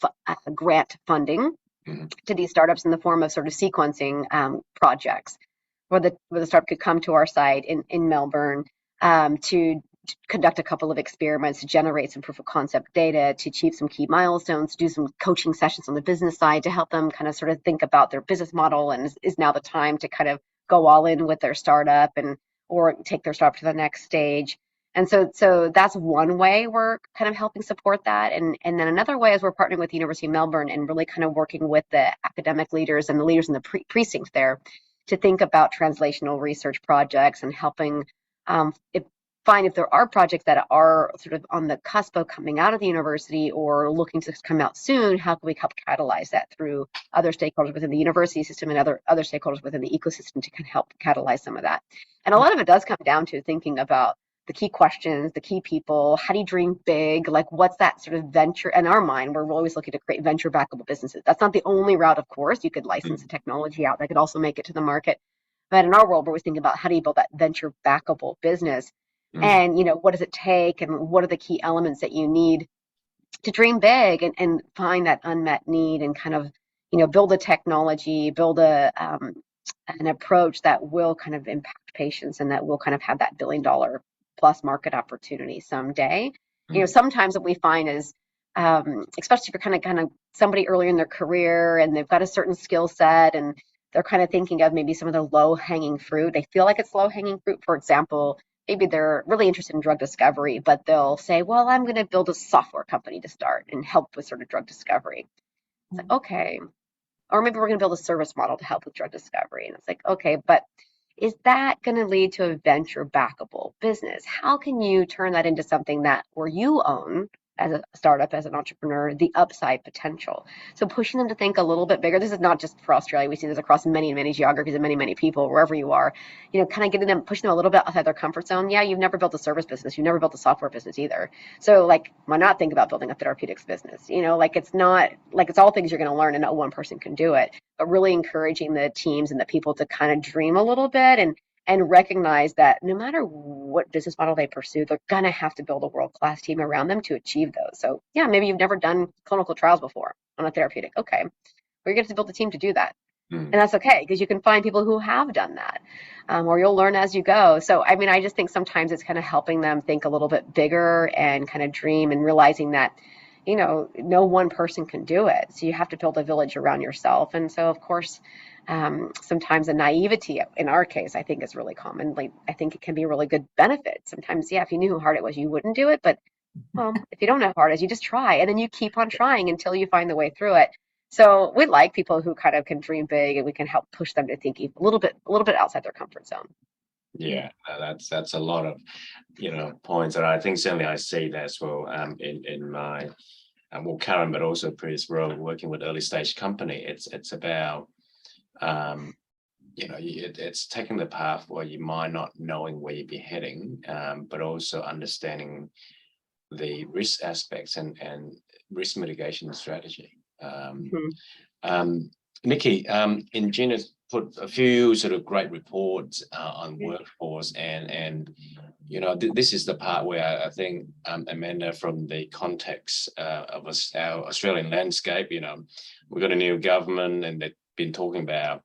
grant funding to these startups in the form of sort of sequencing projects, where the startup could come to our site in Melbourne to conduct a couple of experiments, to generate some proof of concept data, to achieve some key milestones, do some coaching sessions on the business side to help them kind of sort of think about their business model, and is now the time to kind of go all in with their startup or take their startup to the next stage. And so that's one way we're kind of helping support that. And then another way is we're partnering with the University of Melbourne and really kind of working with the academic leaders and the leaders in the precinct there to think about translational research projects and helping find if there are projects that are sort of on the cusp of coming out of the university or looking to come out soon, how can we help catalyze that through other stakeholders within the university system and other stakeholders within the ecosystem to kind of help catalyze some of that. And a lot of it does come down to thinking about the key questions, the key people, how do you dream big? Like, what's that sort of venture? In our mind, we're always looking to create venture backable businesses. That's not the only route, of course. You could license the technology out that could also make it to the market. But in our world, we're always thinking about how do you build that venture backable business? And, what does it take? And what are the key elements that you need to dream big and find that unmet need and kind of, build a technology, build an approach that will kind of impact patients and that will kind of have that $1 billion plus market opportunity someday. Sometimes what we find is, especially if you're kind of somebody earlier in their career and they've got a certain skill set and they're kind of thinking of maybe some of the low hanging fruit. They feel like it's low hanging fruit. For example, maybe they're really interested in drug discovery, but they'll say, well, I'm going to build a software company to start and help with sort of drug discovery. It's like, okay. Or maybe we're going to build a service model to help with drug discovery. And it's like, okay, but is that going to lead to a venture backable business? How can you turn that into something where you own, as a startup, as an entrepreneur, the upside potential? So pushing them to think a little bit bigger. This is not just for Australia. We see this across many, many geographies and many, many people, wherever you are, kind of pushing them a little bit outside their comfort zone. Yeah, you've never built a service business. You've never built a software business either. So why not think about building a therapeutics business? It's not it's all things you're going to learn and not one person can do it, but really encouraging the teams and the people to kind of dream a little bit and recognize that no matter what business model they pursue, they're going to have to build a world-class team around them to achieve those. So yeah, maybe you've never done clinical trials before on a therapeutic. Okay, well, you're going to have to build a team to do that. And that's okay, because you can find people who have done that, or you'll learn as you go. So, I mean, I just think sometimes it's kind of helping them think a little bit bigger and kind of dream and realizing that, no one person can do it. So you have to build a village around yourself. And so, of course, sometimes the naivety, in our case, I think is really common. I think it can be a really good benefit. Sometimes, yeah, if you knew how hard it was, you wouldn't do it. But, well, if you don't know how hard it is, you just try. And then you keep on trying until you find the way through it. So we like people who kind of can dream big, and we can help push them to think a little bit outside their comfort zone. Yeah, that's a lot of points, and I think certainly I see that as well in my current but also previous role working with early stage company. It's about it's taking the path where you might not knowing where you'd be heading, but also understanding the risk aspects and risk mitigation strategy. Nicky, Ingenia's put a few sort of great reports on workforce, and this is the part where I think Amanda, from the context of our Australian landscape, we've got a new government, and they've been talking about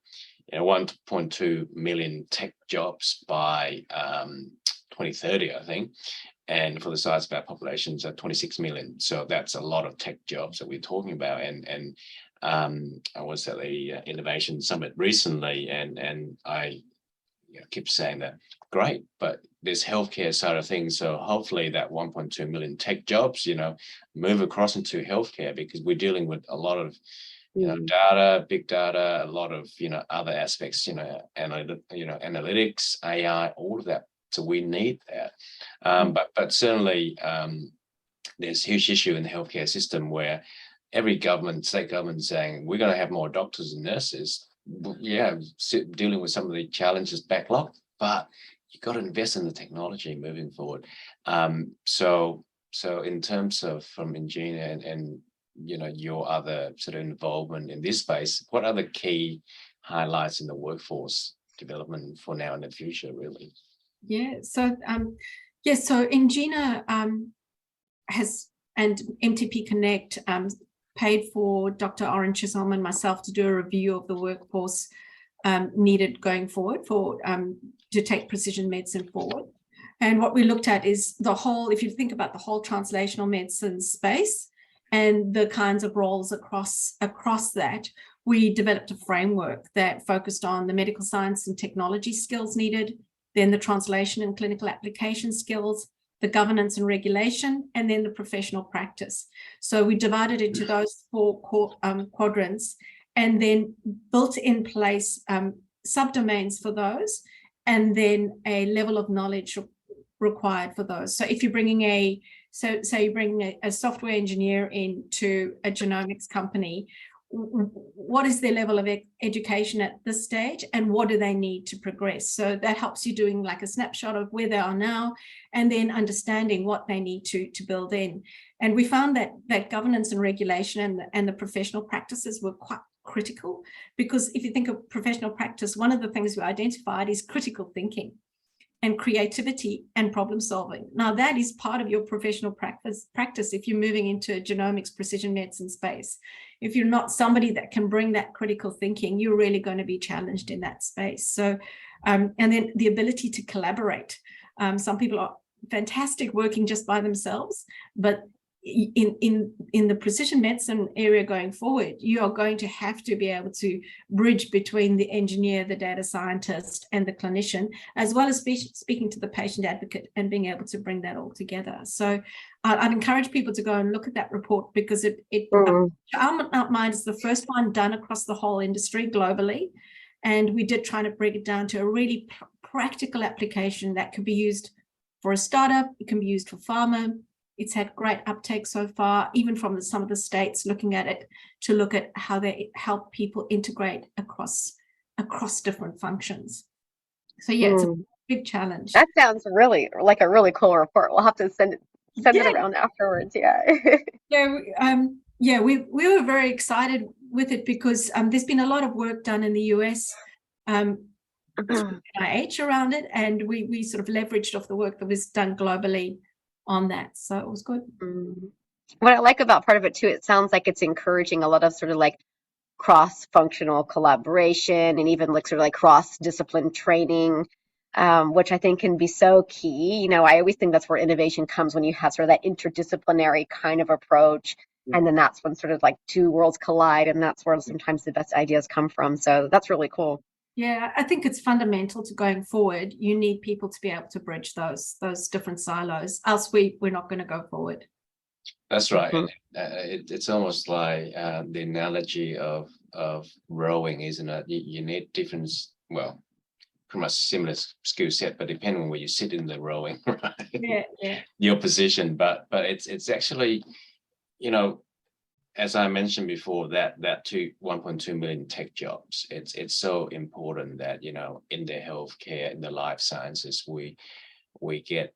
1.2 million tech jobs by 2030, I think. And for the size of our populations at 26 million. So that's a lot of tech jobs that we're talking about. And I was at the Innovation Summit recently, and I keep saying that, great, but there's healthcare side of things. So hopefully that 1.2 million tech jobs, move across into healthcare, because we're dealing with a lot of data, big data, a lot of other aspects, analytics, AI, all of that. So we need that. But certainly there's a huge issue in the healthcare system where every government, state government, saying we're going to have more doctors and nurses. Yeah, dealing with some of the challenges backlog, but you've got to invest in the technology moving forward. So in terms of from Ingenia and your other sort of involvement in this space, what are the key highlights in the workforce development for now and the future, really? So Ingenia has, and MTP Connect paid for Dr. Oren Chisholm and myself to do a review of the workforce needed going forward to take precision medicine forward. And what we looked at is the whole, if you think about the whole translational medicine space and the kinds of roles across that, we developed a framework that focused on the medical science and technology skills needed, then the translation and clinical application skills, the governance and regulation, and then the professional practice. So we divided into those four quadrants, and then built in place subdomains for those, and then a level of knowledge required for those. So if you're bringing a software engineer into a genomics company, what is their level of education at this stage, and what do they need to progress? So that helps you doing like a snapshot of where they are now, and then understanding what they need to build in. And we found that governance and regulation and the professional practices were quite critical, because if you think of professional practice, one of the things we identified is critical thinking and creativity and problem solving. Now that is part of your professional practice if you're moving into genomics, precision medicine space. If you're not somebody that can bring that critical thinking, you're really going to be challenged in that space. So, and then the ability to collaborate. Some people are fantastic working just by themselves, but in the precision medicine area going forward, you are going to have to be able to bridge between the engineer, the data scientist, and the clinician, as well as speaking to the patient advocate and being able to bring that all together. So I'd encourage people to go and look at that report, because our mind is the first one done across the whole industry globally, and we did try to break it down to a really practical application that could be used for a startup. It can be used for pharma. It's had great uptake so far, even from some of the states looking at it, to look at how they help people integrate across different functions. So yeah, it's a big challenge. That sounds really like a really cool report. We'll have to send it around afterwards. We were very excited with it, because there's been a lot of work done in the US, NIH around it, and we sort of leveraged off the work that was done globally on that. So it was good. What I like about part of it too, it sounds like it's encouraging a lot of sort of like cross-functional collaboration, and even like sort of like cross-discipline training, which I think can be so key. I always think that's where innovation comes, when you have sort of that interdisciplinary kind of approach. And then that's when sort of like two worlds collide, and that's where sometimes the best ideas come from. So that's really cool. Yeah, I think it's fundamental to going forward. You need people to be able to bridge those different silos, else we're not going to go forward. That's right. It's almost like the analogy of rowing, isn't it? You need different, pretty much similar skill set, but depending on where you sit in the rowing, right? Yeah. Your position, but it's actually, you know, as I mentioned before, that 1.2 million tech jobs, it's so important that, you know, in the healthcare, in the life sciences, we get,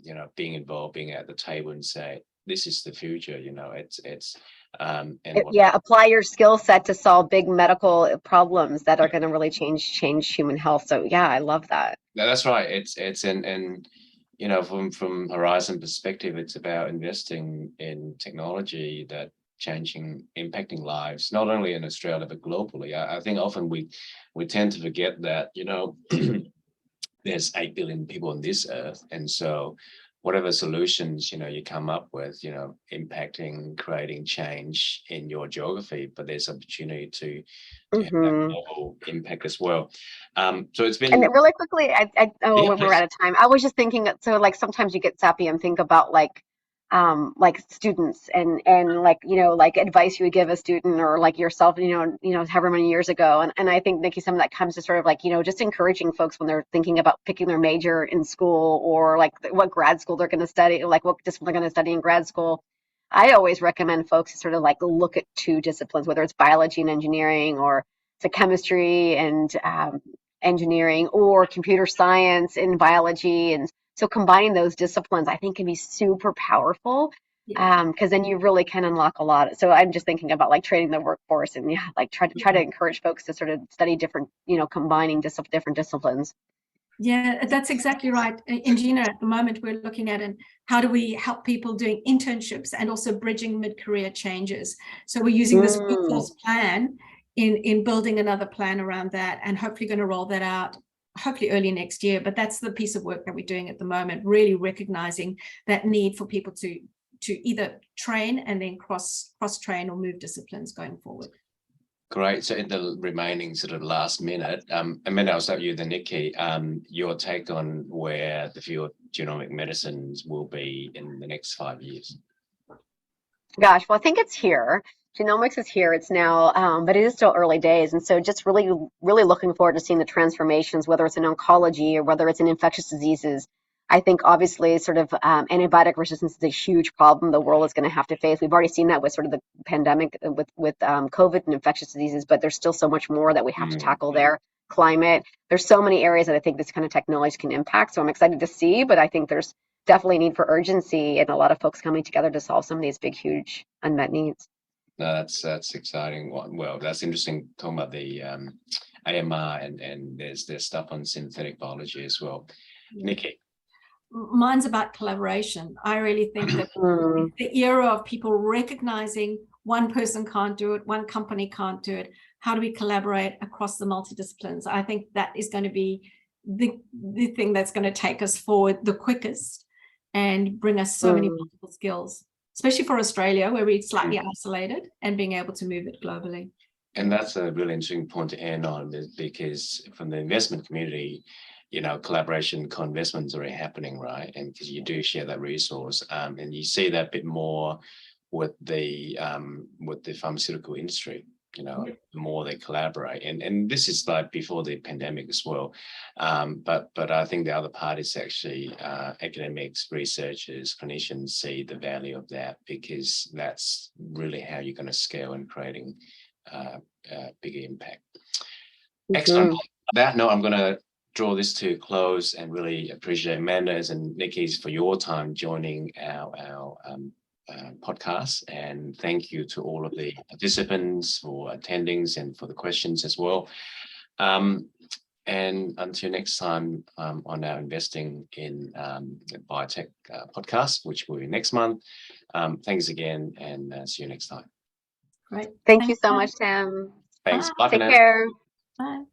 you know, being involved, being at the table and say, this is the future, you know, Yeah, apply your skill set to solve big medical problems that are going to really change human health. So yeah, I love that. That's right. It's and you know, from Horizon perspective, it's about investing in technology that impacting lives, not only in Australia but globally. I think often we tend to forget that, you know, there's 8 billion people on this earth, and so whatever solutions, you know, you come up with, you know, impacting, creating change in your geography, but there's opportunity to have that global impact as well. So it's been. And really quickly, Yeah, we're out of time. I was just thinking, so like sometimes you get sappy and think about like students and like, you know, like advice you would give a student or like yourself, you know, however many years ago. And I think, Nikki, some of that comes to sort of like, you know, just encouraging folks when they're thinking about picking their major in school or like what grad school they're going to study, like what discipline they're going to study in grad school. I always recommend folks to sort of like look at 2 disciplines, whether it's biology and engineering or it's chemistry and engineering or computer science and biology. And so combining those disciplines, I think, can be super powerful because then you really can unlock a lot. So I'm just thinking about like training the workforce and like try to encourage folks to sort of study different, you know, combining different disciplines. Yeah, that's exactly right. In Gina, at the moment, we're looking at how do we help people doing internships and also bridging mid-career changes. So we're using this workforce plan in building another plan around that, and hopefully going to roll that out hopefully early next year. But that's the piece of work that we're doing at the moment, really recognizing that need for people to either train and then cross train or move disciplines going forward. Great. So in the remaining sort of last minute, Amanda, I'll start with you, then Nicky, your take on where the field of genomic medicines will be in the next 5 years. Gosh, well, I think it's here. Genomics is here. It's now, but it is still early days. And so just really, really looking forward to seeing the transformations, whether it's in oncology or whether it's in infectious diseases. I think obviously sort of antibiotic resistance is a huge problem the world is going to have to face. We've already seen that with sort of the pandemic with COVID and infectious diseases, but there's still so much more that we have to tackle there. Climate. There's so many areas that I think this kind of technology can impact. So I'm excited to see, but I think there's definitely need for urgency and a lot of folks coming together to solve some of these big, huge unmet needs. No, that's exciting. Well, that's interesting talking about the AMR and there's stuff on synthetic biology as well. Nicky. Mine's about collaboration. I really think that the era of people recognizing one person can't do it, one company can't do it. How do we collaborate across the multidisciplines? I think that is going to be the thing that's going to take us forward the quickest and bring us so many multiple skills, especially for Australia, where we're slightly isolated, and being able to move it globally. And that's a really interesting point to end on, because from the investment community, you know, collaboration, co-investments are happening, right? And because you do share that resource, and you see that a bit more with the pharmaceutical industry. You know, the more they collaborate, and this is like before the pandemic as well. But I think the other part is actually academics, researchers, clinicians see the value of that, because that's really how you're going to scale and creating bigger impact. Excellent. On that note, I'm going to draw this to a close and really appreciate Amanda's and Nicky's for your time joining our podcast, and thank you to all of the participants for attending and for the questions as well. And until next time on our Investing in Biotech podcast, which will be next month. Thanks again, and see you next time. Great. Thank you so much, Tim. Thanks. Bye for now. Take care. Bye.